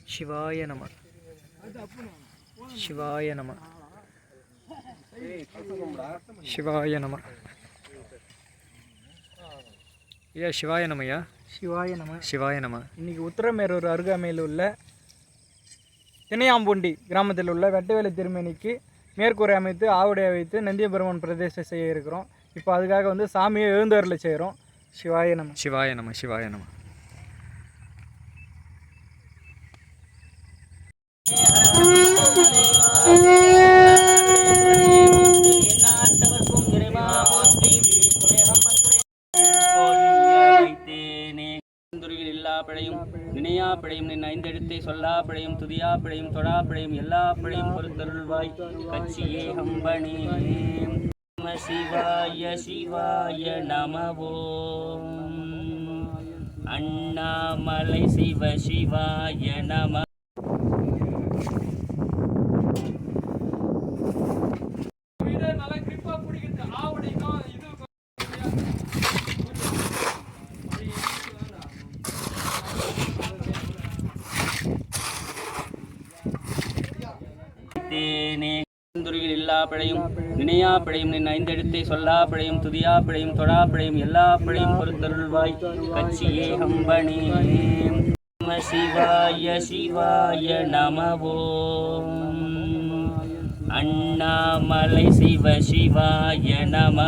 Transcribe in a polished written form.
சிவாய நம. சிவாய நம. சிவாய நம. ஐயா சிவாய நமயா. சிவாய நம. சிவாய நம. இன்னைக்கு உத்தரமேரூர் அருகாமையில் உள்ள திணையாம்பூண்டி கிராமத்தில் உள்ள வெட்டவேலை திருமேனிக்கு மேற்கூரை அமைத்து ஆவுடையை வைத்து நந்தியபெருமான் பிரதேசம் செய்ய இருக்கிறோம். இப்போ அதுக்காக வந்து சாமியை எழுந்தருளை செய்கிறோம். சிவாய நம. சிவாய நம. சிவாய நம. நினையா பிழையும் நின் ஐந்தெழுத்தை சொல்லா பிழையும் துதியா பிழையும் தொடா பிழையும் எல்லா பிழையும் பொறுத்தருள்வாய் கட்சியே ஹம்பனே. நம சிவாய சிவாய நமவோம். அண்ணாமலை சிவ சிவாய நம. இல்லா பிழையும் நினையா பிழையும் நின் ஐந்தெழுத்தை சொல்லா பிழையும் துதியா பிழையும் தொடா பிழையும் எல்லா பிழையும் பொறுத்தருள்வாய் கட்சியே ஹம்பனே. நம சிவாய சிவாய நமவோம். அண்ணாமலை சிவ சிவாய நம.